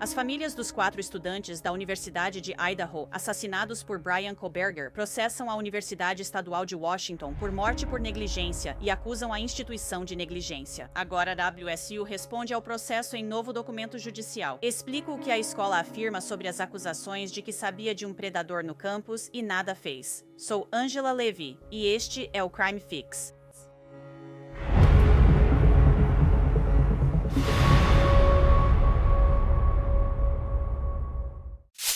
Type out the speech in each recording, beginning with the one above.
As famílias dos 4 estudantes da Universidade de Idaho, assassinados por Bryan Kohberger, processam a Universidade Estadual de Washington por morte por negligência e acusam a instituição de negligência. Agora a WSU responde ao processo em novo documento judicial. Explica o que a escola afirma sobre as acusações de que sabia de um predador no campus e nada fez. Sou Angela Levy e este é o Crime Fix.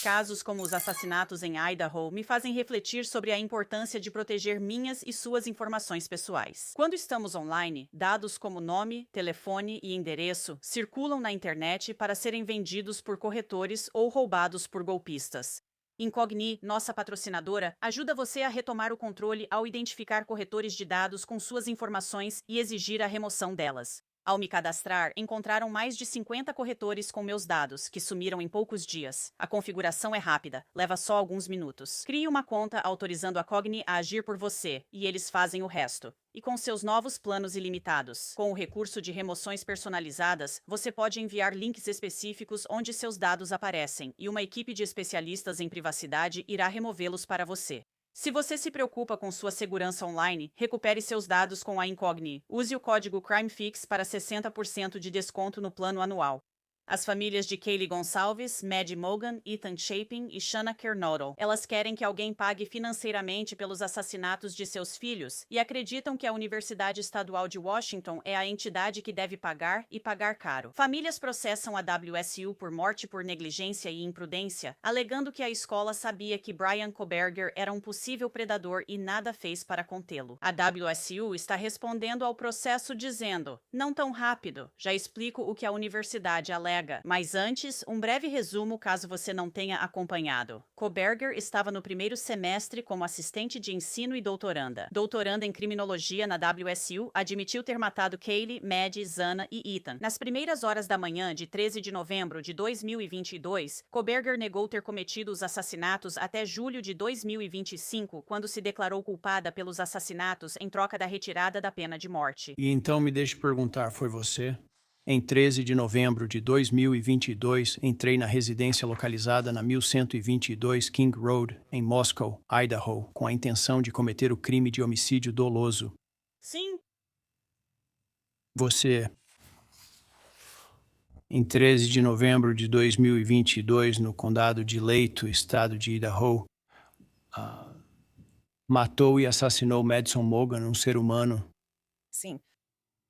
Casos como os assassinatos em Idaho me fazem refletir sobre a importância de proteger minhas e suas informações pessoais. Quando estamos online, dados como nome, telefone e endereço circulam na internet para serem vendidos por corretores ou roubados por golpistas. Incogni, nossa patrocinadora, ajuda você a retomar o controle ao identificar corretores de dados com suas informações e exigir a remoção delas. Ao me cadastrar, encontraram mais de 50 corretores com meus dados, que sumiram em poucos dias. A configuração é rápida, leva só alguns minutos. Crie uma conta autorizando a Cogni a agir por você, e eles fazem o resto. E com seus novos planos ilimitados. Com o recurso de remoções personalizadas, você pode enviar links específicos onde seus dados aparecem, e uma equipe de especialistas em privacidade irá removê-los para você. Se você se preocupa com sua segurança online, recupere seus dados com a Incogni. Use o código CrimeFix para 60% de desconto no plano anual. As famílias de Kaylee Gonçalves, Maddie Mogan, Ethan Chapin e Shanna Kernodle, elas querem que alguém pague financeiramente pelos assassinatos de seus filhos e acreditam que a Universidade Estadual de Washington é a entidade que deve pagar e pagar caro. Famílias processam a WSU por morte por negligência e imprudência, alegando que a escola sabia que Bryan Kohberger era um possível predador e nada fez para contê-lo. A WSU está respondendo ao processo dizendo: "Não tão rápido, já explico o que a universidade alega. Mas antes, um breve resumo caso você não tenha acompanhado. Kohberger estava no primeiro semestre como assistente de ensino e doutoranda. Doutoranda em criminologia na WSU, admitiu ter matado Kaylee, Maddie, Zana e Ethan. Nas primeiras horas da manhã de 13 de novembro de 2022, Kohberger negou ter cometido os assassinatos até julho de 2025, quando se declarou culpada pelos assassinatos em troca da retirada da pena de morte." E então me deixe perguntar, foi você? Em 13 de novembro de 2022, entrei na residência localizada na 1122 King Road, em Moscow, Idaho, com a intenção de cometer o crime de homicídio doloso. Sim. Você, em 13 de novembro de 2022, no condado de Leito, estado de Idaho, matou e assassinou Madison Mogan, um ser humano. Sim.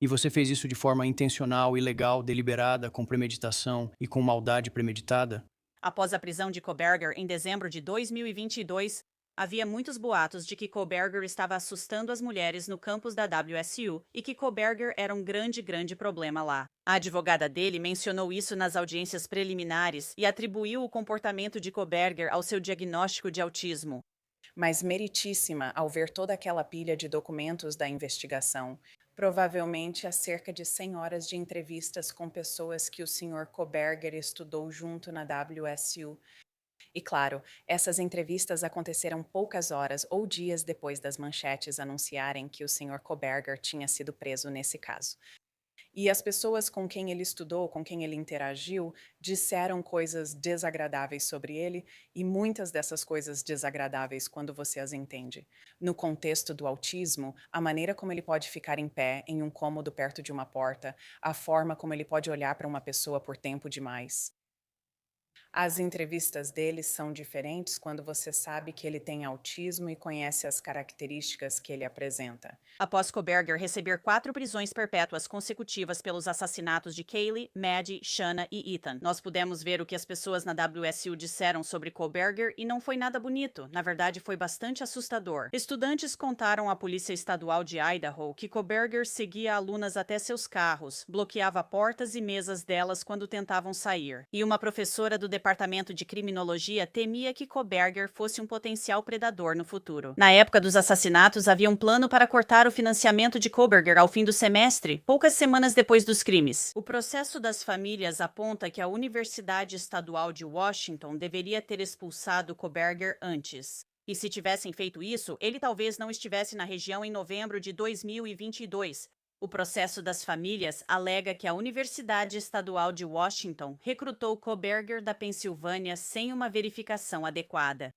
E você fez isso de forma intencional, ilegal, deliberada, com premeditação e com maldade premeditada? Após a prisão de Kohberger em dezembro de 2022, havia muitos boatos de que Kohberger estava assustando as mulheres no campus da WSU e que Kohberger era um grande problema lá. A advogada dele mencionou isso nas audiências preliminares e atribuiu o comportamento de Kohberger ao seu diagnóstico de autismo. Mas meritíssima ao ver toda aquela pilha de documentos da investigação, provavelmente há cerca de 100 horas de entrevistas com pessoas que o Sr. Kohberger estudou junto na WSU. E claro, essas entrevistas aconteceram poucas horas ou dias depois das manchetes anunciarem que o Sr. Kohberger tinha sido preso nesse caso. E as pessoas com quem ele estudou, com quem ele interagiu, disseram coisas desagradáveis sobre ele, e muitas dessas coisas desagradáveis quando você as entende. No contexto do autismo, a maneira como ele pode ficar em pé em um cômodo perto de uma porta, a forma como ele pode olhar para uma pessoa por tempo demais. As entrevistas dele são diferentes quando você sabe que ele tem autismo e conhece as características que ele apresenta. Após Kohberger receber 4 prisões perpétuas consecutivas pelos assassinatos de Kaylee, Maddie, Shanna e Ethan, nós pudemos ver o que as pessoas na WSU disseram sobre Kohberger e não foi nada bonito. Na verdade, foi bastante assustador. Estudantes contaram à Polícia Estadual de Idaho que Kohberger seguia alunas até seus carros, bloqueava portas e mesas delas quando tentavam sair. E uma professora do Departamento de Criminologia temia que Kohberger fosse um potencial predador no futuro. Na época dos assassinatos, havia um plano para cortar o financiamento de Kohberger ao fim do semestre, poucas semanas depois dos crimes. O processo das famílias aponta que a Universidade Estadual de Washington deveria ter expulsado Kohberger antes. E se tivessem feito isso, ele talvez não estivesse na região em novembro de 2022, O processo das famílias alega que a Universidade Estadual de Washington recrutou Koberger da Pensilvânia sem uma verificação adequada.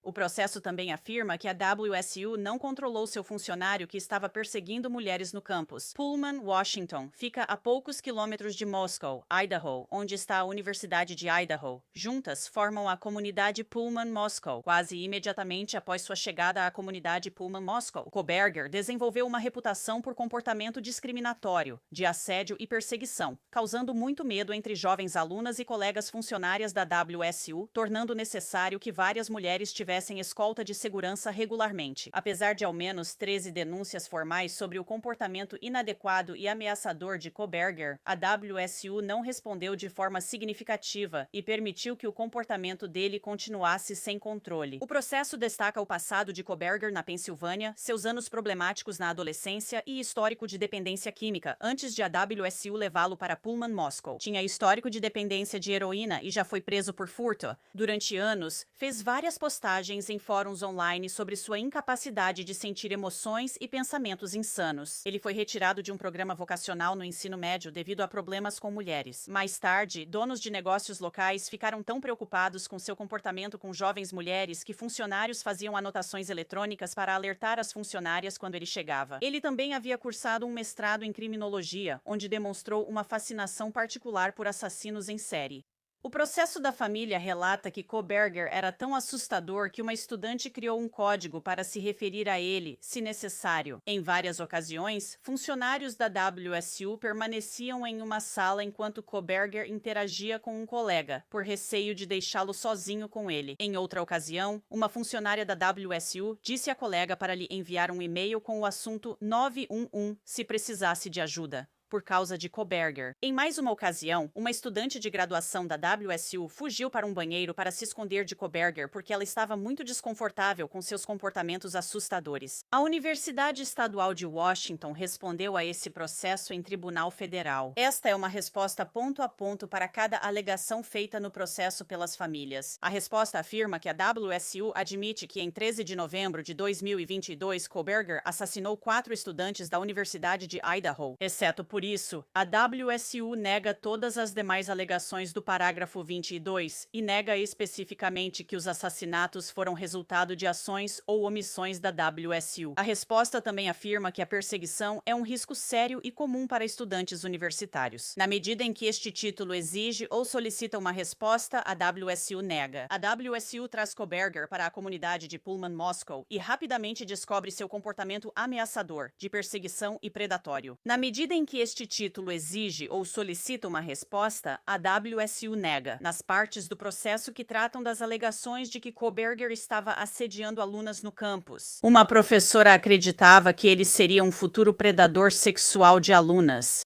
O processo também afirma que a WSU não controlou seu funcionário que estava perseguindo mulheres no campus. Pullman, Washington, fica a poucos quilômetros de Moscow, Idaho, onde está a Universidade de Idaho. Juntas, formam a comunidade Pullman Moscow. Quase imediatamente após sua chegada à comunidade Pullman Moscow, Koberger desenvolveu uma reputação por comportamento discriminatório, de assédio e perseguição, causando muito medo entre jovens alunas e colegas funcionárias da WSU, tornando necessário que várias mulheres tivessem escolta de segurança regularmente. Apesar de ao menos 13 denúncias formais sobre o comportamento inadequado e ameaçador de Koberger, a WSU não respondeu de forma significativa e permitiu que o comportamento dele continuasse sem controle. O processo destaca o passado de Koberger na Pensilvânia, seus anos problemáticos na adolescência e histórico de dependência química, antes de a WSU levá-lo para Pullman Moscow. Tinha histórico de dependência de heroína e já foi preso por furto. Durante anos, fez várias postagens em fóruns online sobre sua incapacidade de sentir emoções e pensamentos insanos. Ele foi retirado de um programa vocacional no ensino médio devido a problemas com mulheres. Mais tarde, donos de negócios locais ficaram tão preocupados com seu comportamento com jovens mulheres que funcionários faziam anotações eletrônicas para alertar as funcionárias quando ele chegava. Ele também havia cursado um mestrado em criminologia, onde demonstrou uma fascinação particular por assassinos em série. O processo da família relata que Koberger era tão assustador que uma estudante criou um código para se referir a ele, se necessário. Em várias ocasiões, funcionários da WSU permaneciam em uma sala enquanto Koberger interagia com um colega, por receio de deixá-lo sozinho com ele. Em outra ocasião, uma funcionária da WSU disse à colega para lhe enviar um e-mail com o assunto 911 se precisasse de ajuda, por causa de Koberger. Em mais uma ocasião, uma estudante de graduação da WSU fugiu para um banheiro para se esconder de Koberger porque ela estava muito desconfortável com seus comportamentos assustadores. A Universidade Estadual de Washington respondeu a esse processo em tribunal federal. Esta é uma resposta ponto a ponto para cada alegação feita no processo pelas famílias. A resposta afirma que a WSU admite que em 13 de novembro de 2022, Koberger assassinou 4 estudantes da Universidade de Idaho, exceto por isso, a WSU nega todas as demais alegações do parágrafo 22 e nega especificamente que os assassinatos foram resultado de ações ou omissões da WSU. A resposta também afirma que a perseguição é um risco sério e comum para estudantes universitários. Na medida em que este título exige ou solicita uma resposta, a WSU nega. A WSU traz Koberger para a comunidade de Pullman Moscow e rapidamente descobre seu comportamento ameaçador, de perseguição e predatório. Na medida em que este título exige ou solicita uma resposta, a WSU nega, nas partes do processo que tratam das alegações de que Koberger estava assediando alunas no campus. Uma professora acreditava que ele seria um futuro predador sexual de alunas.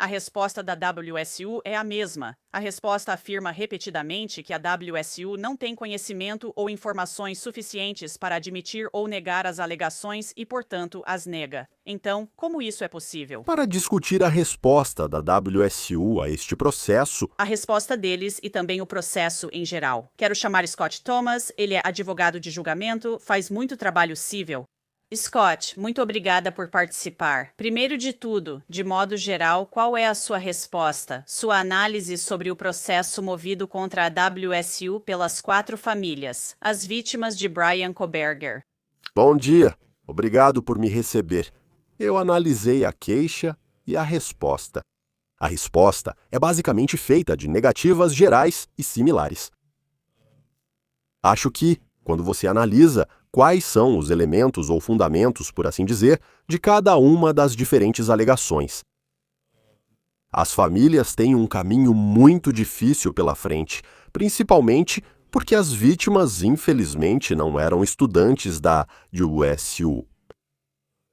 A resposta da WSU é a mesma. A resposta afirma repetidamente que a WSU não tem conhecimento ou informações suficientes para admitir ou negar as alegações e, portanto, as nega. Então, como isso é possível? Para discutir a resposta da WSU a este processo, a resposta deles e também o processo em geral. Quero chamar Scott Thomas, ele é advogado de julgamento, faz muito trabalho cível. Scott, muito obrigada por participar. Primeiro de tudo, de modo geral, qual é a sua resposta, sua análise sobre o processo movido contra a WSU pelas 4 famílias, as vítimas de Brian Koberger? Bom dia, obrigado por me receber. Eu analisei a queixa e a resposta. A resposta é basicamente feita de negativas gerais e similares. Acho que, quando você analisa quais são os elementos ou fundamentos, por assim dizer, de cada uma das diferentes alegações. As famílias têm um caminho muito difícil pela frente, principalmente porque as vítimas, infelizmente, não eram estudantes da USU.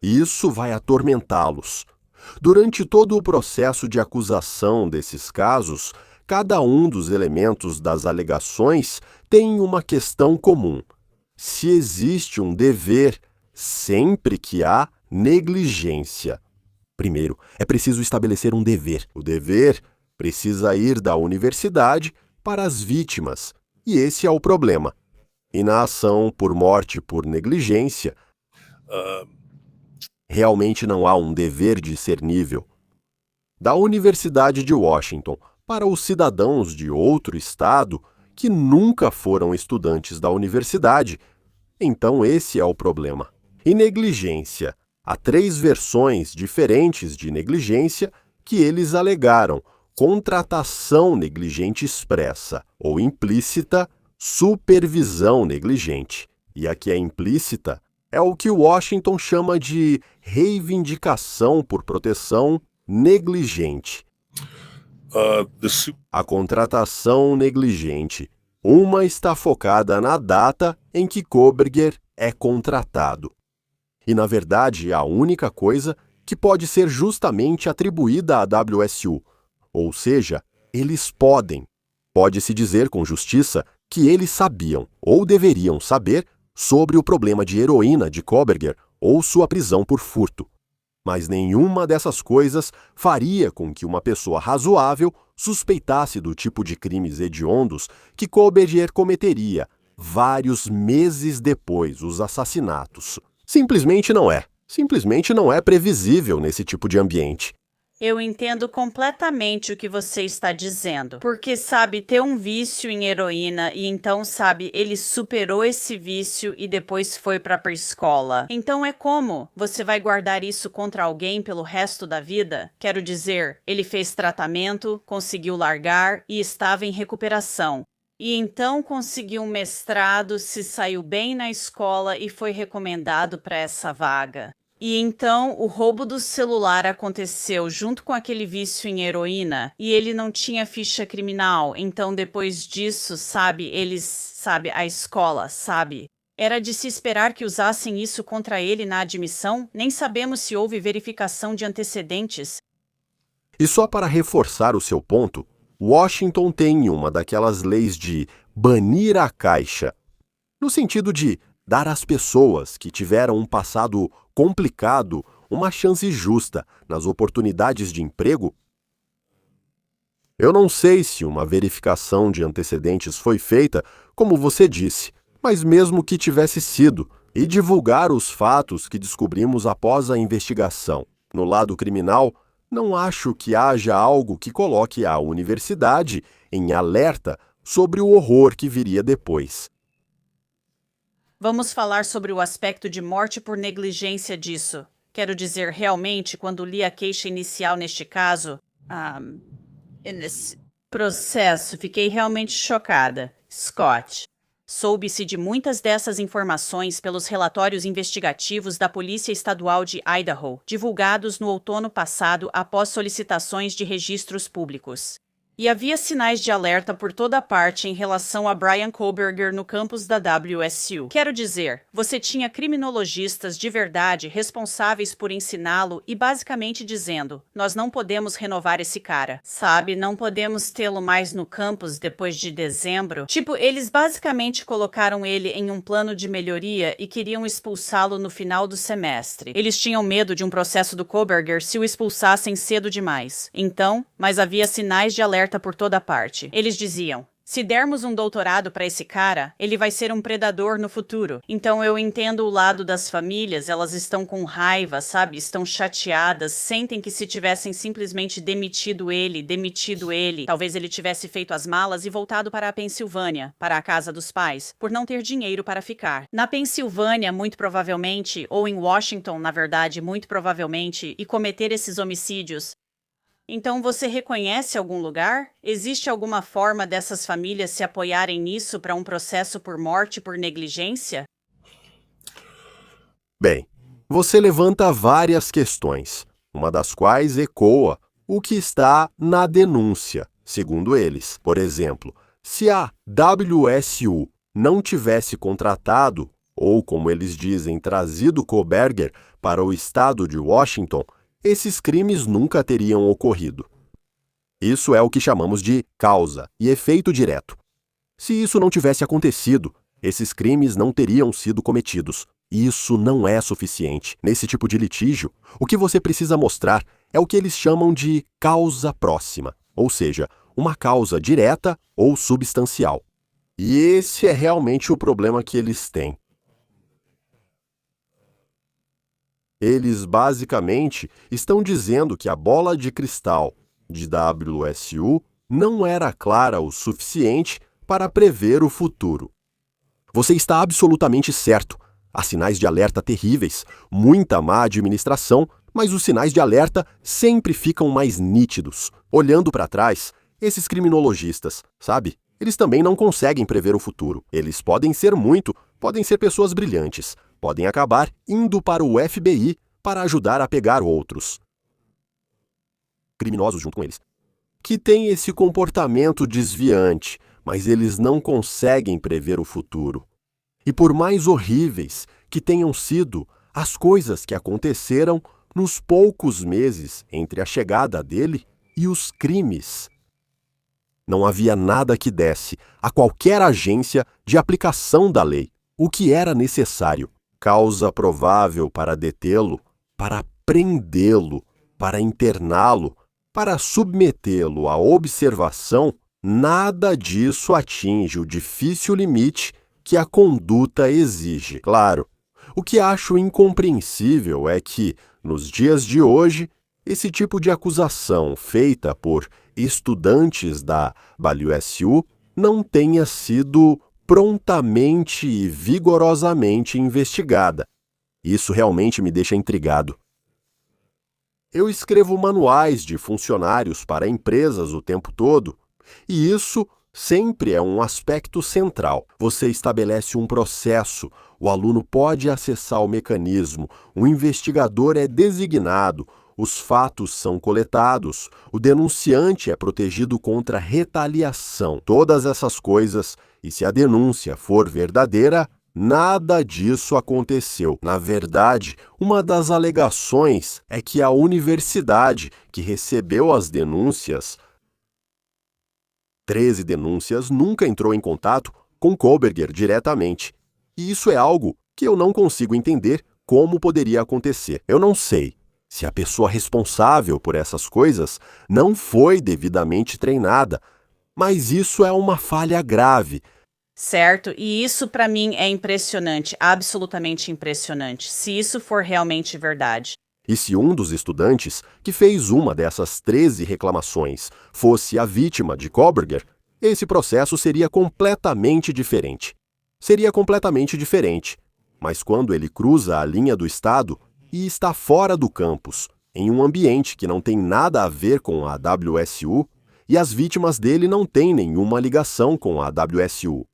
Isso vai atormentá-los. Durante todo o processo de acusação desses casos, cada um dos elementos das alegações tem uma questão comum. Se existe um dever sempre que há negligência. Primeiro, é preciso estabelecer um dever. O dever precisa ir da universidade para as vítimas, e esse é o problema. E na ação por morte por negligência, Realmente não há um dever discernível. Da Universidade de Washington para os cidadãos de outro estado que nunca foram estudantes da universidade, então esse é o problema. E negligência. Há 3 versões diferentes de negligência que eles alegaram: contratação negligente expressa ou implícita, supervisão negligente. E a que é implícita é o que Washington chama de reivindicação por proteção negligente. A contratação negligente. Uma está focada na data em que Kohberger é contratado. E, na verdade, é a única coisa que pode ser justamente atribuída à WSU. Ou seja, eles podem. Pode-se dizer com justiça que eles sabiam, ou deveriam saber, sobre o problema de heroína de Kohberger ou sua prisão por furto. Mas nenhuma dessas coisas faria com que uma pessoa razoável suspeitasse do tipo de crimes hediondos que Kohberger cometeria vários meses depois dos assassinatos. Simplesmente não é. Simplesmente não é previsível nesse tipo de ambiente. Eu entendo completamente o que você está dizendo. Porque, sabe, ter um vício em heroína e então, sabe, ele superou esse vício e depois foi para a escola. Então é como? Você vai guardar isso contra alguém pelo resto da vida? Quero dizer, ele fez tratamento, conseguiu largar e estava em recuperação. E então conseguiu um mestrado, se saiu bem na escola e foi recomendado para essa vaga. E então o roubo do celular aconteceu junto com aquele vício em heroína e ele não tinha ficha criminal. Então depois disso, sabe, a escola, sabe? Era de se esperar que usassem isso contra ele na admissão? Nem sabemos se houve verificação de antecedentes. E só para reforçar o seu ponto, Washington tem uma daquelas leis de banir a caixa, no sentido de dar às pessoas que tiveram um passado complicado uma chance justa nas oportunidades de emprego. Eu não sei se uma verificação de antecedentes foi feita, como você disse, mas mesmo que tivesse sido, e divulgar os fatos que descobrimos após a investigação. No lado criminal, não acho que haja algo que coloque a universidade em alerta sobre o horror que viria depois. Vamos falar sobre o aspecto de morte por negligência disso. Quero dizer, realmente, quando li a queixa inicial neste caso, nesse processo, fiquei realmente chocada. Scott. Soube-se de muitas dessas informações pelos relatórios investigativos da Polícia Estadual de Idaho, divulgados no outono passado após solicitações de registros públicos. E havia sinais de alerta por toda parte em relação a Brian Kohberger no campus da WSU. Quero dizer, você tinha criminologistas de verdade responsáveis por ensiná-lo e basicamente dizendo, nós não podemos renovar esse cara. Sabe, não podemos tê-lo mais no campus depois de dezembro. Tipo, eles basicamente colocaram ele em um plano de melhoria e queriam expulsá-lo no final do semestre. Eles tinham medo de um processo do Kohberger se o expulsassem cedo demais. Então, mas havia sinais de alerta por toda parte. Eles diziam, se dermos um doutorado para esse cara, ele vai ser um predador no futuro. Então eu entendo o lado das famílias, elas estão com raiva, sabe? Estão chateadas, sentem que se tivessem simplesmente demitido ele, talvez ele tivesse feito as malas e voltado para a Pensilvânia, para a casa dos pais, por não ter dinheiro para ficar. Na Pensilvânia, muito provavelmente, ou em Washington, na verdade, muito provavelmente, e cometer esses homicídios. Então você reconhece algum lugar? Existe alguma forma dessas famílias se apoiarem nisso para um processo por morte por negligência? Bem, você levanta várias questões, uma das quais ecoa o que está na denúncia, segundo eles. Por exemplo, se a WSU não tivesse contratado, ou como eles dizem, trazido Kohberger para o estado de Washington, esses crimes nunca teriam ocorrido. Isso é o que chamamos de causa e efeito direto. Se isso não tivesse acontecido, esses crimes não teriam sido cometidos. Isso não é suficiente. Nesse tipo de litígio, o que você precisa mostrar é o que eles chamam de causa próxima, ou seja, uma causa direta ou substancial. E esse é realmente o problema que eles têm. Eles basicamente estão dizendo que a bola de cristal de WSU não era clara o suficiente para prever o futuro. Você está absolutamente certo. Há sinais de alerta terríveis, muita má administração, mas os sinais de alerta sempre ficam mais nítidos. Olhando para trás, esses criminologistas, sabe? Eles também não conseguem prever o futuro. Eles podem ser pessoas brilhantes, podem acabar indo para o FBI para ajudar a pegar outros criminosos junto com eles, que têm esse comportamento desviante, mas eles não conseguem prever o futuro. E por mais horríveis que tenham sido as coisas que aconteceram nos poucos meses entre a chegada dele e os crimes, não havia nada que desse a qualquer agência de aplicação da lei o que era necessário. Causa provável para detê-lo, para prendê-lo, para interná-lo, para submetê-lo à observação, nada disso atinge o difícil limite que a conduta exige. Claro, o que acho incompreensível é que, nos dias de hoje, esse tipo de acusação feita por estudantes da WSU não tenha sido prontamente e vigorosamente investigada. Isso realmente me deixa intrigado. Eu escrevo manuais de funcionários para empresas o tempo todo, e isso sempre é um aspecto central. Você estabelece um processo, o aluno pode acessar o mecanismo, o investigador é designado, os fatos são coletados, o denunciante é protegido contra retaliação. Todas essas coisas, e se a denúncia for verdadeira, nada disso aconteceu. Na verdade, uma das alegações é que a universidade que recebeu as denúncias, 13 denúncias, nunca entrou em contato com Kohberger diretamente. E isso é algo que eu não consigo entender como poderia acontecer. Eu não sei se a pessoa responsável por essas coisas não foi devidamente treinada, mas isso é uma falha grave. Certo, e isso para mim é impressionante, absolutamente impressionante, se isso for realmente verdade. E se um dos estudantes que fez uma dessas 13 reclamações fosse a vítima de Kohberger, esse processo seria completamente diferente. Seria completamente diferente. Mas quando ele cruza a linha do Estado e está fora do campus, em um ambiente que não tem nada a ver com a WSU, e as vítimas dele não têm nenhuma ligação com a WSU.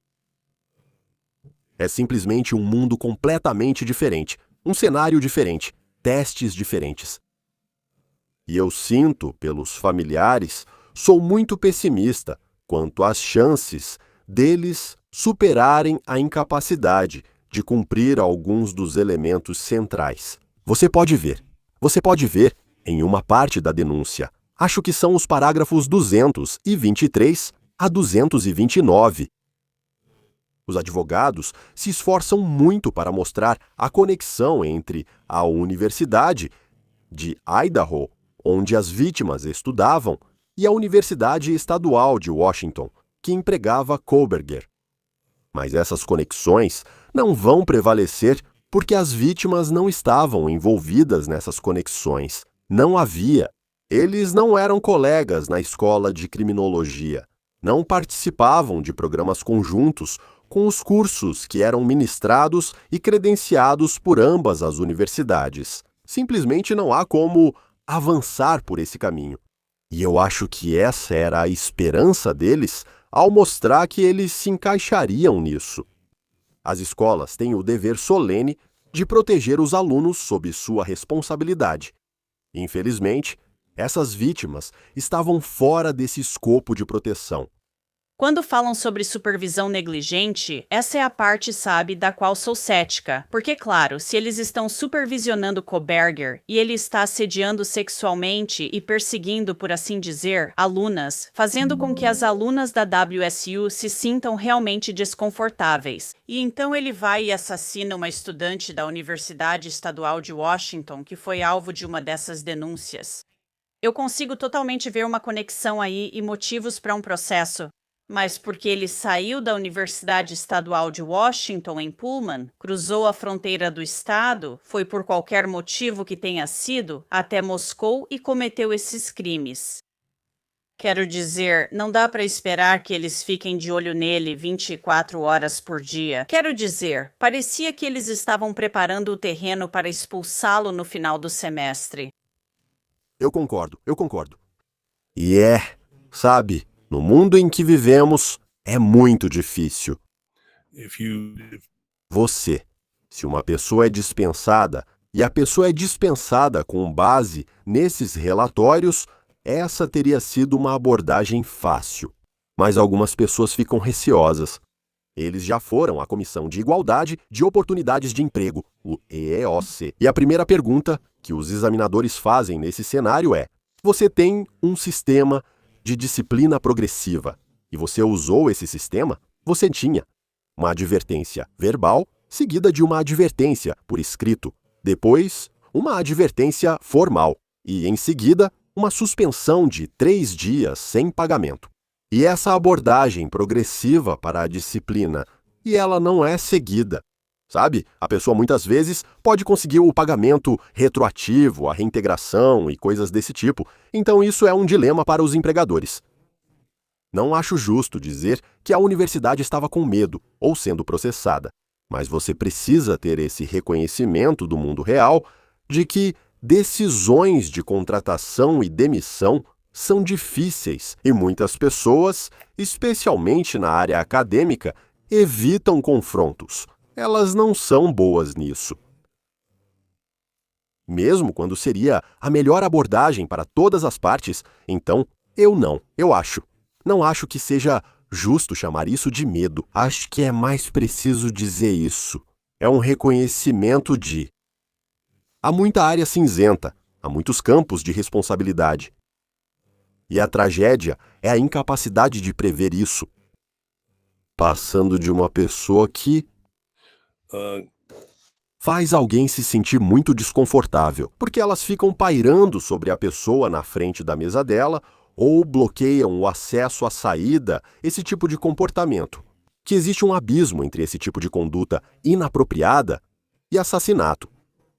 É simplesmente um mundo completamente diferente, um cenário diferente, testes diferentes. E eu sinto, pelos familiares, sou muito pessimista quanto às chances deles superarem a incapacidade de cumprir alguns dos elementos centrais. Você pode ver em uma parte da denúncia, acho que são os parágrafos 223 a 229. Os advogados se esforçam muito para mostrar a conexão entre a Universidade de Idaho, onde as vítimas estudavam, e a Universidade Estadual de Washington, que empregava Kohberger. Mas essas conexões não vão prevalecer porque as vítimas não estavam envolvidas nessas conexões. Não havia. Eles não eram colegas na escola de criminologia. Não participavam de programas conjuntos com os cursos que eram ministrados e credenciados por ambas as universidades. Simplesmente não há como avançar por esse caminho. E eu acho que essa era a esperança deles ao mostrar que eles se encaixariam nisso. As escolas têm o dever solene de proteger os alunos sob sua responsabilidade. Infelizmente, essas vítimas estavam fora desse escopo de proteção. Quando falam sobre supervisão negligente, essa é a parte, sabe, da qual sou cética. Porque, claro, se eles estão supervisionando Kohberger e ele está assediando sexualmente e perseguindo, por assim dizer, alunas, fazendo com que as alunas da WSU se sintam realmente desconfortáveis. E então ele vai e assassina uma estudante da Universidade Estadual de Washington que foi alvo de uma dessas denúncias. Eu consigo totalmente ver uma conexão aí e motivos para um processo. Mas porque ele saiu da Universidade Estadual de Washington em Pullman, cruzou a fronteira do estado, foi por qualquer motivo que tenha sido, até Moscou e cometeu esses crimes. Quero dizer, não dá para esperar que eles fiquem de olho nele 24 horas por dia. Quero dizer, parecia que eles estavam preparando o terreno para expulsá-lo no final do semestre. Eu concordo. E sabe, no mundo em que vivemos, é muito difícil. Se uma pessoa é dispensada, e a pessoa é dispensada com base nesses relatórios, essa teria sido uma abordagem fácil. Mas algumas pessoas ficam receosas. Eles já foram à Comissão de Igualdade de Oportunidades de Emprego, o EEOC. E a primeira pergunta que os examinadores fazem nesse cenário é: você tem um sistema de disciplina progressiva e você usou esse sistema? Você tinha uma advertência verbal seguida de uma advertência por escrito, depois uma advertência formal e, em seguida, uma suspensão de 3 dias sem pagamento. E essa abordagem progressiva para a disciplina, e ela não é seguida. Sabe, a pessoa muitas vezes pode conseguir o pagamento retroativo, a reintegração e coisas desse tipo, então isso é um dilema para os empregadores. Não acho justo dizer que a universidade estava com medo ou sendo processada, mas você precisa ter esse reconhecimento do mundo real de que decisões de contratação e demissão são difíceis e muitas pessoas, especialmente na área acadêmica, evitam confrontos. Elas não são boas nisso. Mesmo quando seria a melhor abordagem para todas as partes, então não acho que seja justo chamar isso de medo. Acho que é mais preciso dizer isso. É um reconhecimento de... Há muita área cinzenta, há muitos campos de responsabilidade. E a tragédia é a incapacidade de prever isso. Passando de uma pessoa que faz alguém se sentir muito desconfortável, porque elas ficam pairando sobre a pessoa na frente da mesa dela ou bloqueiam o acesso à saída, esse tipo de comportamento. Que existe um abismo entre esse tipo de conduta inapropriada e assassinato.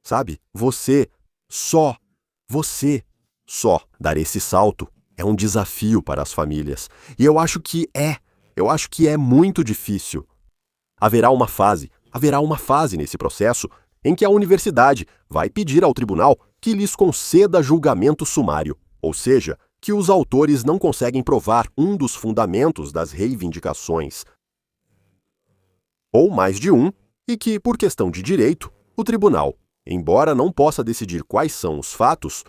Sabe, você só dar esse salto é um desafio para as famílias. E eu acho que é muito difícil. Haverá uma fase nesse processo em que a universidade vai pedir ao tribunal que lhes conceda julgamento sumário, ou seja, que os autores não conseguem provar um dos fundamentos das reivindicações, ou mais de um, e que, por questão de direito, o tribunal, embora não possa decidir quais são os fatos,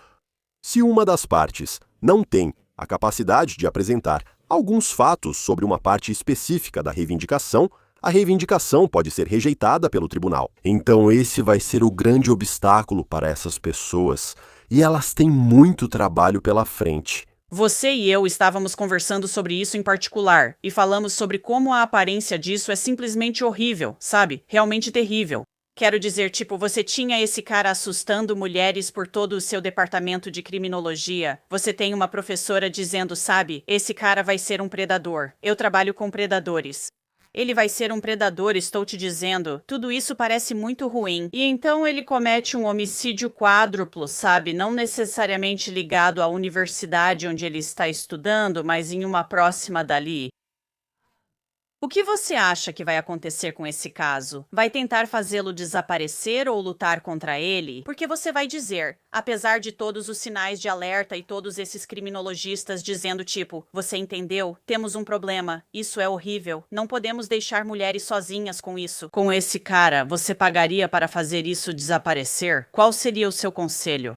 se uma das partes não tem a capacidade de apresentar alguns fatos sobre uma parte específica da reivindicação, a reivindicação pode ser rejeitada pelo tribunal. Então esse vai ser o grande obstáculo para essas pessoas, e elas têm muito trabalho pela frente. Você e eu estávamos conversando sobre isso em particular, e falamos sobre como a aparência disso é simplesmente horrível, sabe? Realmente terrível. Quero dizer, você tinha esse cara assustando mulheres por todo o seu departamento de criminologia. Você tem uma professora dizendo, sabe, esse cara vai ser um predador. Eu trabalho com predadores. Ele vai ser um predador, estou te dizendo. Tudo isso parece muito ruim. E então ele comete um homicídio quádruplo, sabe? Não necessariamente ligado à universidade onde ele está estudando, mas em uma próxima dali. O que você acha que vai acontecer com esse caso? Vai tentar fazê-lo desaparecer ou lutar contra ele? Porque você vai dizer, apesar de todos os sinais de alerta e todos esses criminologistas dizendo você entendeu? Temos um problema. Isso é horrível. Não podemos deixar mulheres sozinhas com isso. Com esse cara, você pagaria para fazer isso desaparecer? Qual seria o seu conselho?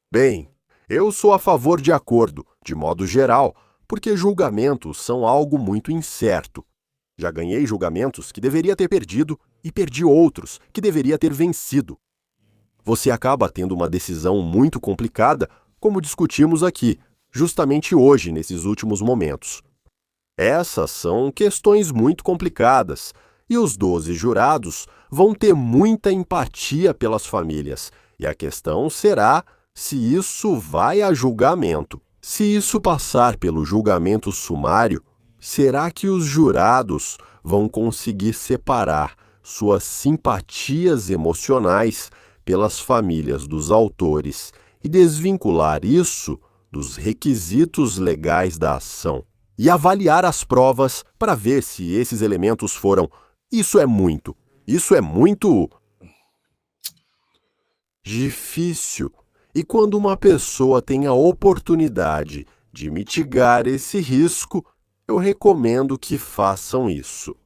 Bem, eu sou a favor de acordo, de modo geral, porque julgamentos são algo muito incerto. Já ganhei julgamentos que deveria ter perdido e perdi outros que deveria ter vencido. Você acaba tendo uma decisão muito complicada, como discutimos aqui, justamente hoje, nesses últimos momentos. Essas são questões muito complicadas, e os 12 jurados vão ter muita empatia pelas famílias, e a questão será se isso vai a julgamento. Se isso passar pelo julgamento sumário, será que os jurados vão conseguir separar suas simpatias emocionais pelas famílias dos autores e desvincular isso dos requisitos legais da ação e avaliar as provas para ver se esses elementos foram isso é muito difícil. E quando uma pessoa tem a oportunidade de mitigar esse risco, eu recomendo que façam isso.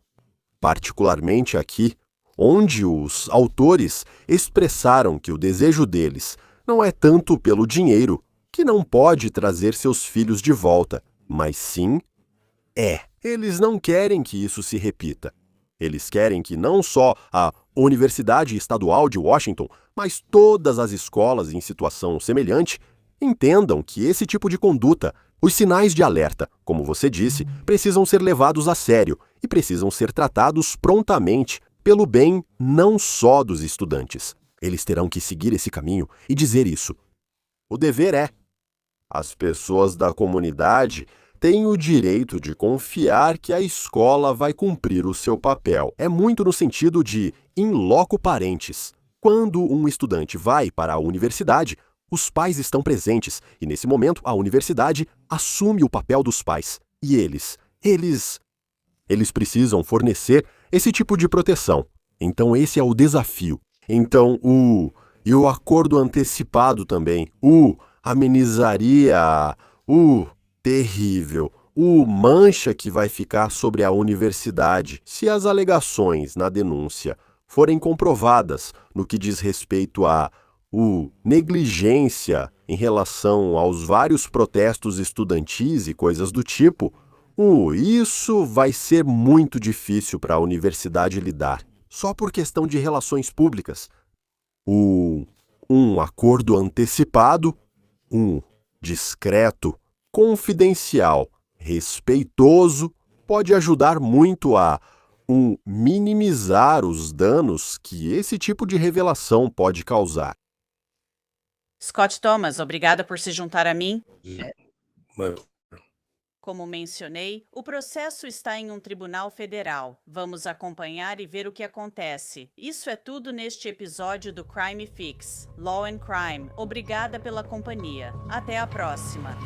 Particularmente aqui, onde os autores expressaram que o desejo deles não é tanto pelo dinheiro, que não pode trazer seus filhos de volta, mas sim eles não querem que isso se repita. Eles querem que não só a Universidade Estadual de Washington, mas todas as escolas em situação semelhante entendam que esse tipo de conduta, os sinais de alerta, como você disse, precisam ser levados a sério e precisam ser tratados prontamente pelo bem não só dos estudantes. Eles terão que seguir esse caminho e dizer isso. O dever é: as pessoas da comunidade têm o direito de confiar que a escola vai cumprir o seu papel. É muito no sentido de in loco parentis. Quando um estudante vai para a universidade, os pais estão presentes e, nesse momento, a universidade assume o papel dos pais. E eles precisam fornecer esse tipo de proteção. Então, esse é o desafio. Então, e o acordo antecipado também, amenizaria, terrível, mancha que vai ficar sobre a universidade se as alegações na denúncia forem comprovadas no que diz respeito a negligência em relação aos vários protestos estudantis e coisas do tipo, isso vai ser muito difícil para a universidade lidar, só por questão de relações públicas. Um acordo antecipado, discreto, confidencial, respeitoso, pode ajudar muito a minimizar os danos que esse tipo de revelação pode causar. Scott Thomas, obrigada por se juntar a mim. Mas- Como mencionei, o processo está em um tribunal federal. Vamos acompanhar e ver o que acontece. Isso é tudo neste episódio do Crime Fix, Law and Crime. Obrigada pela companhia. Até a próxima.